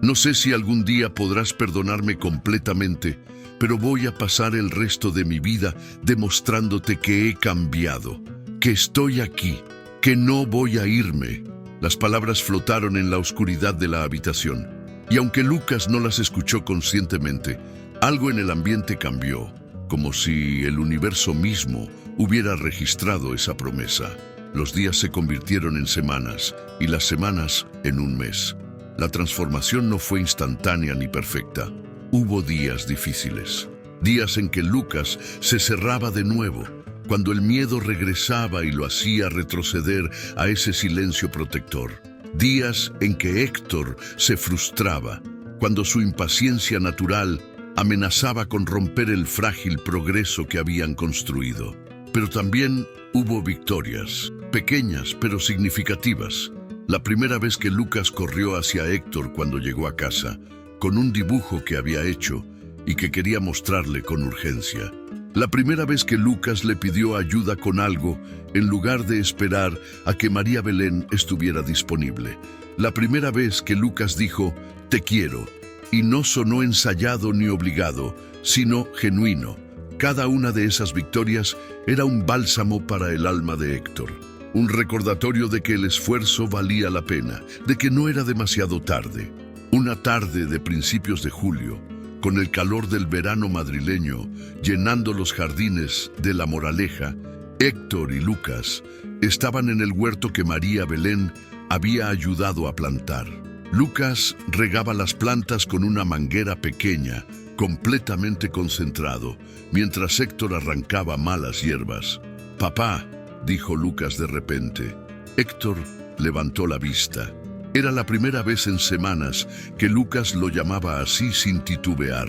No sé si algún día podrás perdonarme completamente, pero voy a pasar el resto de mi vida demostrándote que he cambiado, que estoy aquí, que no voy a irme». Las palabras flotaron en la oscuridad de la habitación, y aunque Lucas no las escuchó conscientemente, algo en el ambiente cambió, como si el universo mismo hubiera registrado esa promesa. Los días se convirtieron en semanas, y las semanas en un mes. La transformación no fue instantánea ni perfecta. Hubo días difíciles, días en que Lucas se cerraba de nuevo, cuando el miedo regresaba y lo hacía retroceder a ese silencio protector. Días en que Héctor se frustraba, cuando su impaciencia natural amenazaba con romper el frágil progreso que habían construido. Pero también hubo victorias, pequeñas pero significativas. La primera vez que Lucas corrió hacia Héctor cuando llegó a casa, con un dibujo que había hecho y que quería mostrarle con urgencia. La primera vez que Lucas le pidió ayuda con algo, en lugar de esperar a que María Belén estuviera disponible. La primera vez que Lucas dijo, «Te quiero», y no sonó ensayado ni obligado, sino genuino. Cada una de esas victorias era un bálsamo para el alma de Héctor, un recordatorio de que el esfuerzo valía la pena, de que no era demasiado tarde. Una tarde de principios de julio, con el calor del verano madrileño llenando los jardines de La Moraleja, Héctor y Lucas estaban en el huerto que María Belén había ayudado a plantar. Lucas regaba las plantas con una manguera pequeña, completamente concentrado, mientras Héctor arrancaba malas hierbas. «Papá», dijo Lucas de repente. Héctor levantó la vista. Era la primera vez en semanas que Lucas lo llamaba así sin titubear.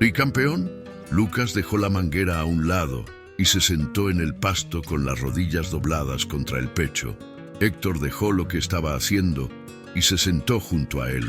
«¿Y campeón?». Lucas dejó la manguera a un lado y se sentó en el pasto con las rodillas dobladas contra el pecho. Héctor dejó lo que estaba haciendo y se sentó junto a él,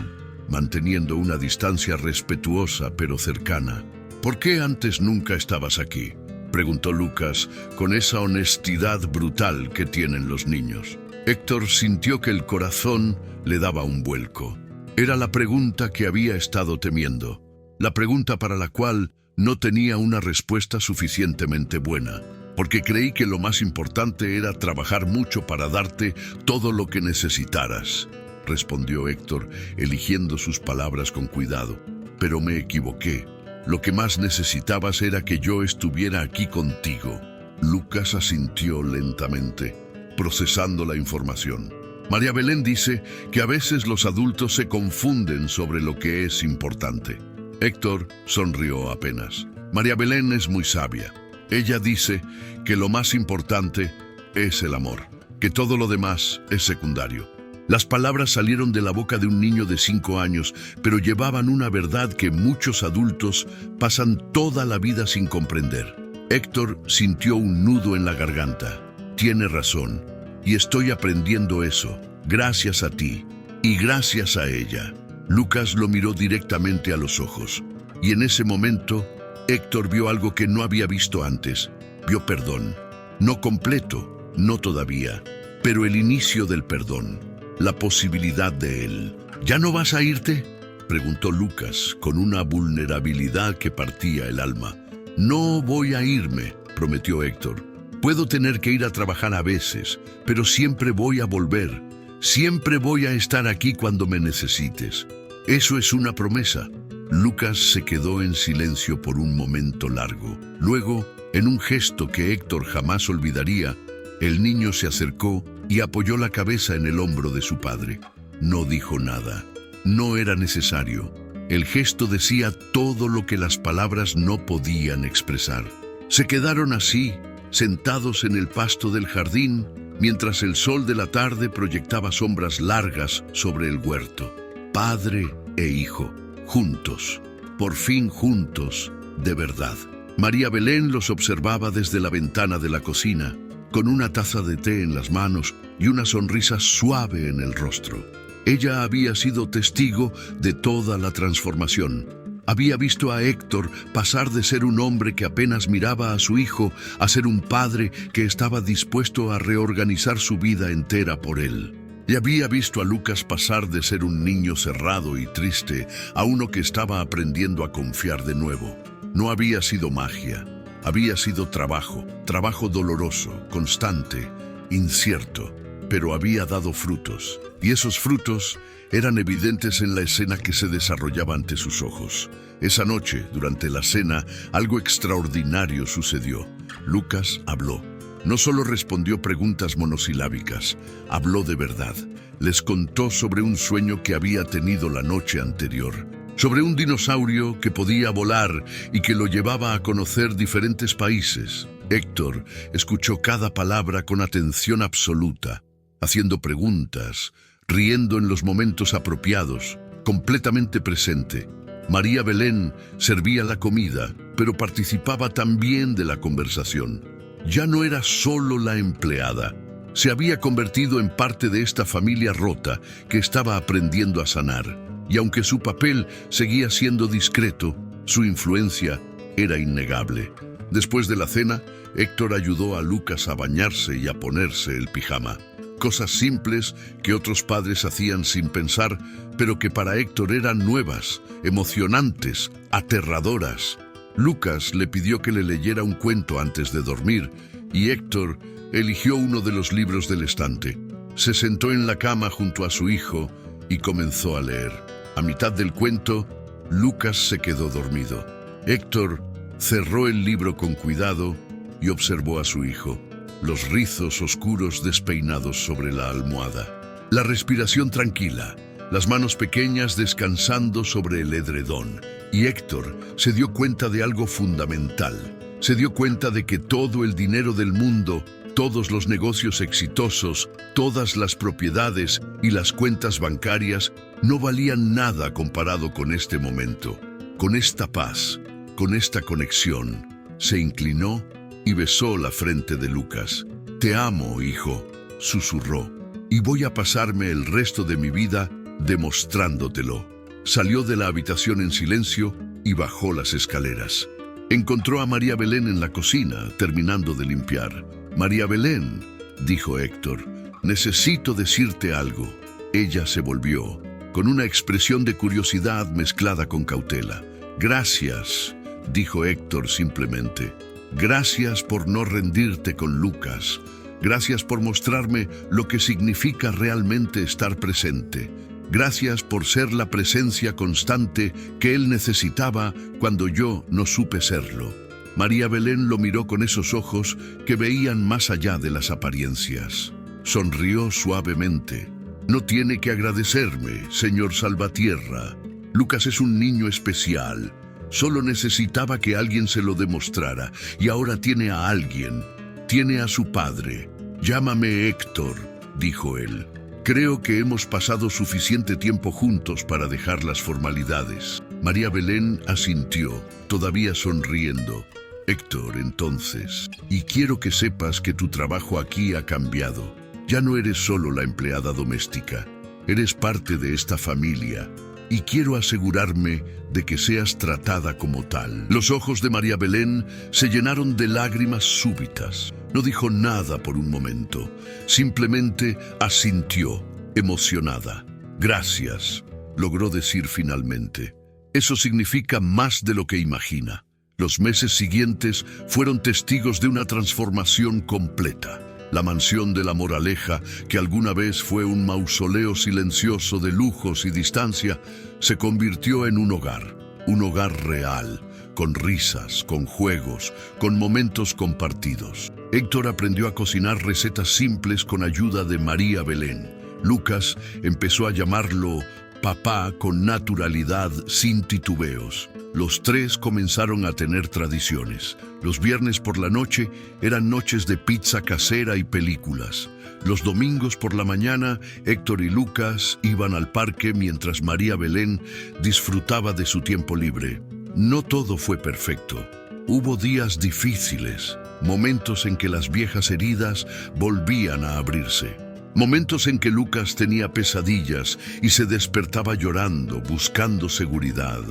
manteniendo una distancia respetuosa pero cercana. «¿Por qué antes nunca estabas aquí?», preguntó Lucas con esa honestidad brutal que tienen los niños. Héctor sintió que el corazón le daba un vuelco. Era la pregunta que había estado temiendo, la pregunta para la cual no tenía una respuesta suficientemente buena, porque creí que lo más importante era trabajar mucho para darte todo lo que necesitaras, respondió Héctor, eligiendo sus palabras con cuidado. Pero me equivoqué. Lo que más necesitabas era que yo estuviera aquí contigo. Lucas asintió lentamente, procesando la información. María Belén dice que a veces los adultos se confunden sobre lo que es importante. Héctor sonrió apenas. María Belén es muy sabia. Ella dice que lo más importante es el amor, que todo lo demás es secundario. Las palabras salieron de la boca de un niño de 5 años, pero llevaban una verdad que muchos adultos pasan toda la vida sin comprender. Héctor sintió un nudo en la garganta. Tiene razón, y estoy aprendiendo eso, gracias a ti, y gracias a ella. Lucas lo miró directamente a los ojos, y en ese momento, Héctor vio algo que no había visto antes. Vio perdón. No completo, no todavía, pero el inicio del perdón. La posibilidad de él. ¿Ya no vas a irte?, preguntó Lucas con una vulnerabilidad que partía el alma. No voy a irme, prometió Héctor. Puedo tener que ir a trabajar a veces, pero siempre voy a volver. Siempre voy a estar aquí cuando me necesites. Eso es una promesa. Lucas se quedó en silencio por un momento largo. Luego, en un gesto que Héctor jamás olvidaría, el niño se acercó y apoyó la cabeza en el hombro de su padre. No dijo nada. No era necesario. El gesto decía todo lo que las palabras no podían expresar. Se quedaron así, sentados en el pasto del jardín, mientras el sol de la tarde proyectaba sombras largas sobre el huerto. Padre e hijo, juntos, por fin juntos, de verdad. María Belén los observaba desde la ventana de la cocina, con una taza de té en las manos y una sonrisa suave en el rostro. Ella había sido testigo de toda la transformación. Había visto a Héctor pasar de ser un hombre que apenas miraba a su hijo a ser un padre que estaba dispuesto a reorganizar su vida entera por él. Y había visto a Lucas pasar de ser un niño cerrado y triste a uno que estaba aprendiendo a confiar de nuevo. No había sido magia. Había sido trabajo doloroso, constante, incierto, pero había dado frutos. Y esos frutos eran evidentes en la escena que se desarrollaba ante sus ojos. Esa noche, durante la cena, algo extraordinario sucedió. Lucas habló. No solo respondió preguntas monosilábicas, habló de verdad. Les contó sobre un sueño que había tenido la noche anterior. Sobre un dinosaurio que podía volar y que lo llevaba a conocer diferentes países. Héctor escuchó cada palabra con atención absoluta, haciendo preguntas, riendo en los momentos apropiados, completamente presente. María Belén servía la comida, pero participaba también de la conversación. Ya no era solo la empleada. Se había convertido en parte de esta familia rota que estaba aprendiendo a sanar. Y aunque su papel seguía siendo discreto, su influencia era innegable. Después de la cena, Héctor ayudó a Lucas a bañarse y a ponerse el pijama. Cosas simples que otros padres hacían sin pensar, pero que para Héctor eran nuevas, emocionantes, aterradoras. Lucas le pidió que le leyera un cuento antes de dormir, y Héctor eligió uno de los libros del estante. Se sentó en la cama junto a su hijo y comenzó a leer. A mitad del cuento, Lucas se quedó dormido. Héctor cerró el libro con cuidado y observó a su hijo. los rizos oscuros despeinados sobre la almohada, la respiración tranquila, las manos pequeñas descansando sobre el edredón. Y Héctor se dio cuenta de algo fundamental. Se dio cuenta de que todo el dinero del mundo, todos los negocios exitosos, todas las propiedades y las cuentas bancarias no valían nada comparado con este momento, con esta paz, con esta conexión. Se inclinó y besó la frente de Lucas. «Te amo, hijo», susurró, «y voy a pasarme el resto de mi vida demostrándotelo». Salió de la habitación en silencio y bajó las escaleras. Encontró a María Belén en la cocina, terminando de limpiar. «María Belén», dijo Héctor, «necesito decirte algo». Ella se volvió, con una expresión de curiosidad mezclada con cautela. «Gracias», dijo Héctor simplemente. «Gracias por no rendirte con Lucas. Gracias por mostrarme lo que significa realmente estar presente. Gracias por ser la presencia constante que él necesitaba cuando yo no supe serlo». María Belén lo miró con esos ojos que veían más allá de las apariencias. Sonrió suavemente. «No tiene que agradecerme, señor Salvatierra. Lucas es un niño especial. Solo necesitaba que alguien se lo demostrara, y ahora tiene a alguien. Tiene a su padre. Llámame Héctor», dijo él. «Creo que hemos pasado suficiente tiempo juntos para dejar las formalidades». María Belén asintió, todavía sonriendo. «Héctor, entonces, y quiero que sepas que tu trabajo aquí ha cambiado. Ya no eres solo la empleada doméstica, eres parte de esta familia, y quiero asegurarme de que seas tratada como tal». Los ojos de María Belén se llenaron de lágrimas súbitas. No dijo nada por un momento, simplemente asintió, emocionada. «Gracias», logró decir finalmente. «Eso significa más de lo que imagina». Los meses siguientes fueron testigos de una transformación completa. La mansión de La Moraleja, que alguna vez fue un mausoleo silencioso de lujos y distancia, se convirtió en un hogar real, con risas, con juegos, con momentos compartidos. Héctor aprendió a cocinar recetas simples con ayuda de María Belén. Lucas empezó a llamarlo papá con naturalidad, sin titubeos. Los tres comenzaron a tener tradiciones. Los viernes por la noche eran noches de pizza casera y películas. Los domingos por la mañana, Héctor y Lucas iban al parque mientras María Belén disfrutaba de su tiempo libre. No todo fue perfecto. Hubo días difíciles, momentos en que las viejas heridas volvían a abrirse. Momentos en que Lucas tenía pesadillas y se despertaba llorando, buscando seguridad.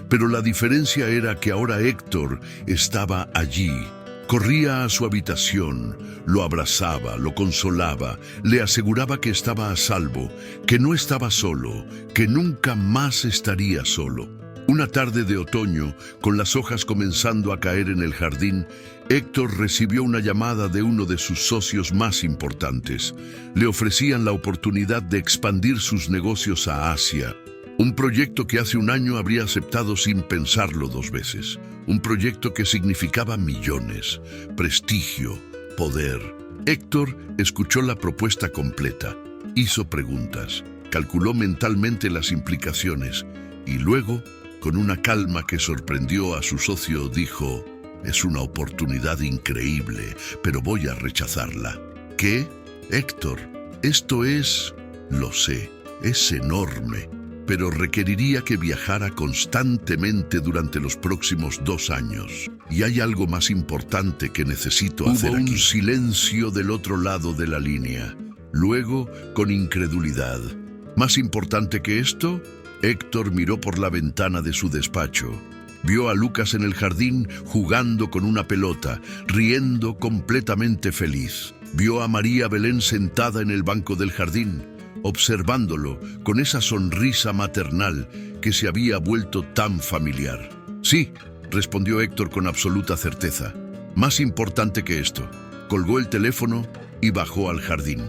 Pero la diferencia era que ahora Héctor estaba allí. Corría a su habitación, lo abrazaba, lo consolaba, le aseguraba que estaba a salvo, que no estaba solo, que nunca más estaría solo. Una tarde de otoño, con las hojas comenzando a caer en el jardín, Héctor recibió una llamada de uno de sus socios más importantes. Le ofrecían la oportunidad de expandir sus negocios a Asia. Un proyecto que hace un año habría aceptado sin pensarlo dos veces. Un proyecto que significaba millones, prestigio, poder. Héctor escuchó la propuesta completa, hizo preguntas, calculó mentalmente las implicaciones y luego, con una calma que sorprendió a su socio, dijo: «Es una oportunidad increíble, pero voy a rechazarla». «¿Qué? Héctor, esto es...» «Lo sé, es enorme, pero requeriría que viajara constantemente durante los próximos 2 años. Y hay algo más importante que necesito hacer aquí». Hubo un silencio del otro lado de la línea. Luego, con incredulidad: «¿Más importante que esto?». Héctor miró por la ventana de su despacho. Vio a Lucas en el jardín jugando con una pelota, riendo completamente feliz. Vio a María Belén sentada en el banco del jardín, observándolo con esa sonrisa maternal que se había vuelto tan familiar. «Sí», respondió Héctor con absoluta certeza. «Más importante que esto». Colgó el teléfono y bajó al jardín.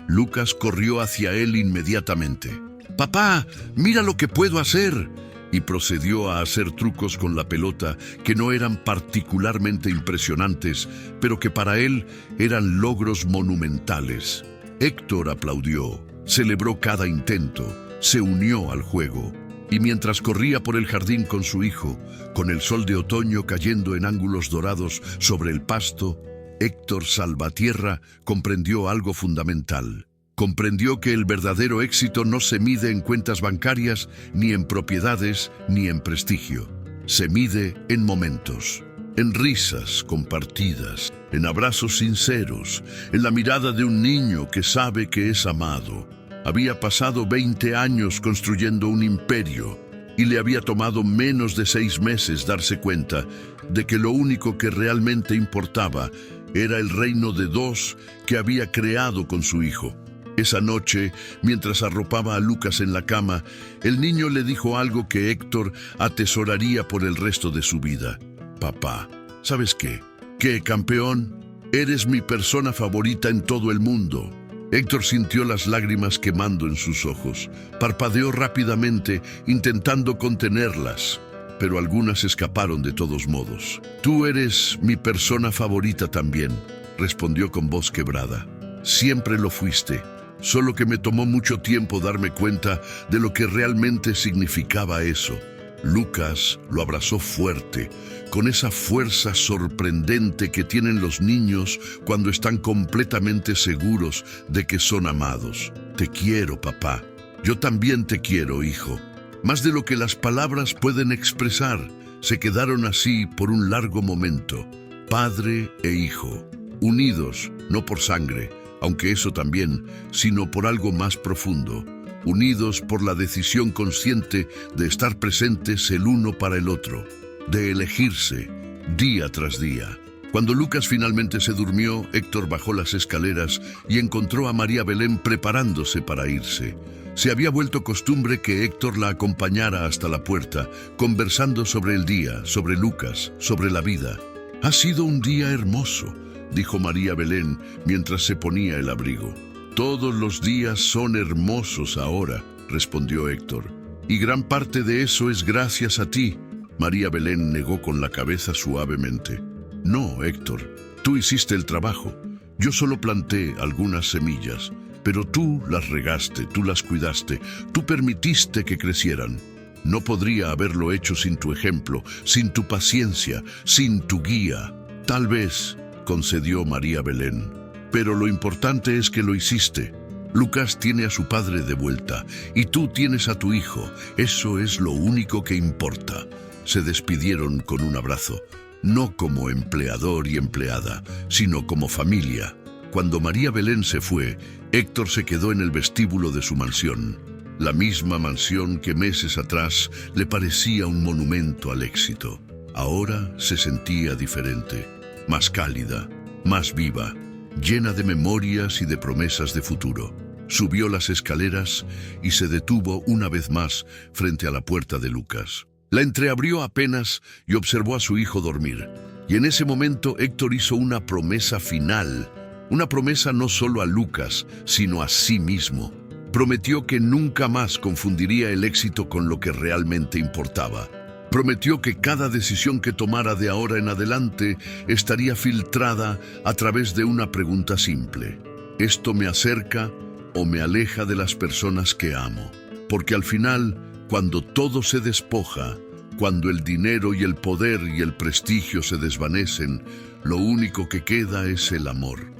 Lucas corrió hacia él inmediatamente. «Papá, mira lo que puedo hacer». y procedió a hacer trucos con la pelota que no eran particularmente impresionantes, pero que para él eran logros monumentales. Héctor aplaudió, celebró cada intento, se unió al juego. Y mientras corría por el jardín con su hijo, con el sol de otoño cayendo en ángulos dorados sobre el pasto, Héctor Salvatierra comprendió algo fundamental. Comprendió que el verdadero éxito no se mide en cuentas bancarias, ni en propiedades, ni en prestigio. Se mide en momentos, en risas compartidas, en abrazos sinceros, en la mirada de un niño que sabe que es amado. Había pasado 20 años construyendo un imperio y le había tomado menos de 6 meses darse cuenta de que lo único que realmente importaba era el reino de 2 que había creado con su hijo. Esa noche, mientras arropaba a Lucas en la cama, el niño le dijo algo que Héctor atesoraría por el resto de su vida. Papá, ¿sabes qué? ¿Qué, campeón? Eres mi persona favorita en todo el mundo. Héctor sintió las lágrimas quemando en sus ojos. Parpadeó rápidamente, intentando contenerlas, pero algunas escaparon de todos modos. Tú eres mi persona favorita también, respondió con voz quebrada. Siempre lo fuiste, solo que me tomó mucho tiempo darme cuenta de lo que realmente significaba eso. Lucas lo abrazó fuerte, con esa fuerza sorprendente que tienen los niños cuando están completamente seguros de que son amados. Te quiero, papá. Yo también te quiero, hijo. Más de lo que las palabras pueden expresar. Se quedaron así por un largo momento, padre e hijo, unidos, no por sangre, aunque eso también, sino por algo más profundo. Unidos por la decisión consciente de estar presentes el uno para el otro, de elegirse día tras día. Cuando Lucas finalmente se durmió, Héctor bajó las escaleras y encontró a María Belén preparándose para irse. Se había vuelto costumbre que Héctor la acompañara hasta la puerta, conversando sobre el día, sobre Lucas, sobre la vida. «Ha sido un día hermoso», dijo María Belén mientras se ponía el abrigo. «Todos los días son hermosos ahora», respondió Héctor. «Y gran parte de eso es gracias a ti». María Belén negó con la cabeza suavemente. «No, Héctor, tú hiciste el trabajo. Yo solo planté algunas semillas, pero tú las regaste, tú las cuidaste, tú permitiste que crecieran. No podría haberlo hecho sin tu ejemplo, sin tu paciencia, sin tu guía. Tal vez», concedió María Belén. «Pero lo importante es que lo hiciste. Lucas tiene a su padre de vuelta y tú tienes a tu hijo. Eso es lo único que importa». Se despidieron con un abrazo, no como empleador y empleada, sino como familia. Cuando María Belén se fue, Héctor se quedó en el vestíbulo de su mansión. La misma mansión que meses atrás le parecía un monumento al éxito. Ahora se sentía diferente, más cálida, más viva, llena de memorias y de promesas de futuro. Subió las escaleras y se detuvo una vez más frente a la puerta de Lucas. La entreabrió apenas y observó a su hijo dormir. Y en ese momento Héctor hizo una promesa final. Una promesa no solo a Lucas, sino a sí mismo. Prometió que nunca más confundiría el éxito con lo que realmente importaba. Prometió que cada decisión que tomara de ahora en adelante estaría filtrada a través de una pregunta simple. ¿Esto me acerca o me aleja de las personas que amo? Porque al final, cuando todo se despoja, cuando el dinero y el poder y el prestigio se desvanecen, lo único que queda es el amor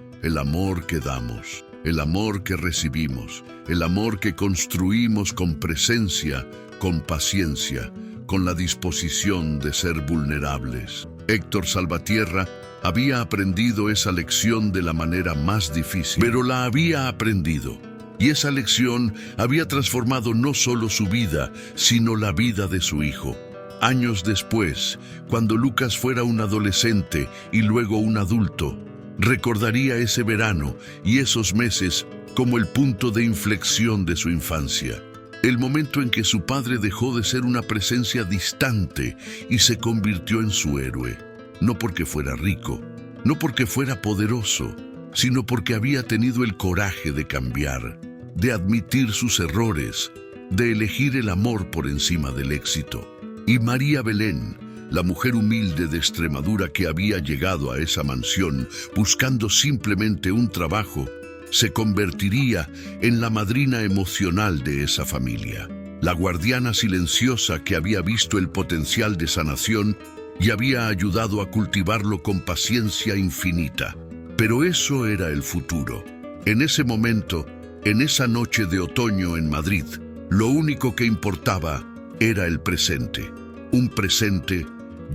que damos, el amor que recibimos, el amor que construimos con presencia, con paciencia, con la disposición de ser vulnerables. Héctor Salvatierra había aprendido esa lección de la manera más difícil, pero la había aprendido. Y esa lección había transformado no solo su vida, sino la vida de su hijo. Años después, cuando Lucas fuera un adolescente y luego un adulto, recordaría ese verano y esos meses como el punto de inflexión de su infancia. El momento en que su padre dejó de ser una presencia distante y se convirtió en su héroe. No porque fuera rico, no porque fuera poderoso, sino porque había tenido el coraje de cambiar, de admitir sus errores, de elegir el amor por encima del éxito. Y María Belén, la mujer humilde de Extremadura que había llegado a esa mansión buscando simplemente un trabajo, se convertiría en la madrina emocional de esa familia, la guardiana silenciosa que había visto el potencial de sanación y había ayudado a cultivarlo con paciencia infinita. Pero eso era el futuro. En ese momento, en esa noche de otoño en Madrid, lo único que importaba era el presente. Un presente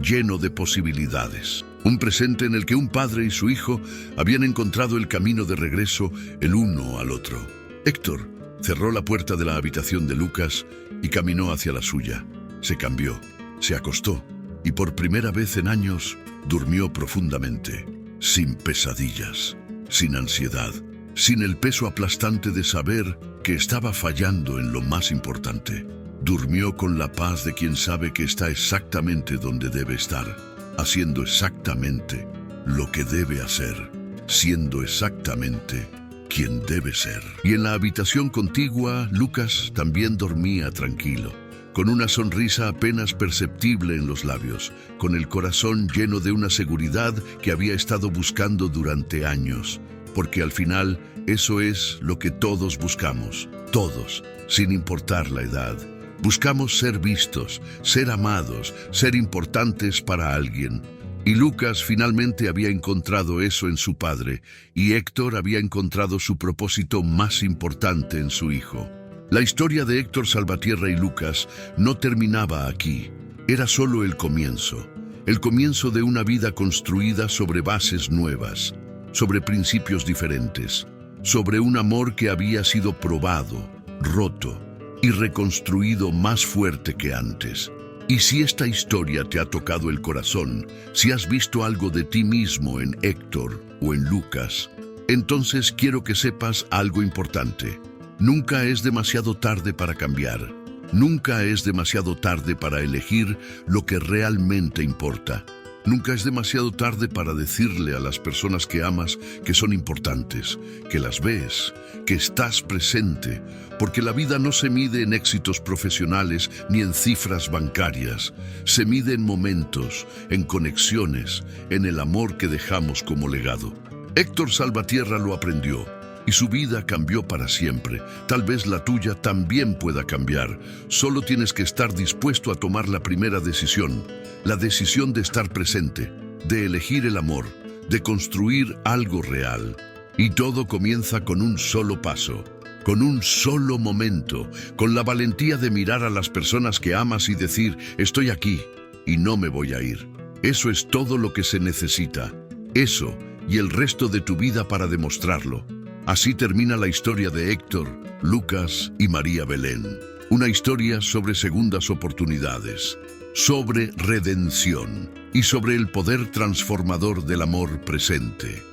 lleno de posibilidades. Un presente en el que un padre y su hijo habían encontrado el camino de regreso el uno al otro. Héctor cerró la puerta de la habitación de Lucas y caminó hacia la suya. Se cambió, se acostó y por primera vez en años durmió profundamente, sin pesadillas, sin ansiedad, sin el peso aplastante de saber que estaba fallando en lo más importante. Durmió con la paz de quien sabe que está exactamente donde debe estar, haciendo exactamente lo que debe hacer, siendo exactamente quien debe ser. Y en la habitación contigua, Lucas también dormía tranquilo, con una sonrisa apenas perceptible en los labios, con el corazón lleno de una seguridad que había estado buscando durante años, porque al final eso es lo que todos buscamos, todos, sin importar la edad. Buscamos ser vistos, ser amados, ser importantes para alguien. Y Lucas finalmente había encontrado eso en su padre, y Héctor había encontrado su propósito más importante en su hijo. La historia de Héctor Salvatierra y Lucas no terminaba aquí. Era solo el comienzo de una vida construida sobre bases nuevas, sobre principios diferentes, sobre un amor que había sido probado, roto y reconstruido más fuerte que antes. Y si esta historia te ha tocado el corazón, si has visto algo de ti mismo en Héctor o en Lucas, entonces quiero que sepas algo importante. Nunca es demasiado tarde para cambiar. Nunca es demasiado tarde para elegir lo que realmente importa. Nunca es demasiado tarde para decirle a las personas que amas que son importantes, que las ves, que estás presente, porque la vida no se mide en éxitos profesionales ni en cifras bancarias. Se mide en momentos, en conexiones, en el amor que dejamos como legado. Héctor Salvatierra lo aprendió y su vida cambió para siempre. Tal vez la tuya también pueda cambiar. Solo tienes que estar dispuesto a tomar la primera decisión. La decisión de estar presente, de elegir el amor, de construir algo real. Y todo comienza con un solo paso, con un solo momento, con la valentía de mirar a las personas que amas y decir, estoy aquí y no me voy a ir. Eso es todo lo que se necesita. Eso y el resto de tu vida para demostrarlo. Así termina la historia de Héctor, Lucas y María Belén. Una historia sobre segundas oportunidades, sobre redención y sobre el poder transformador del amor presente.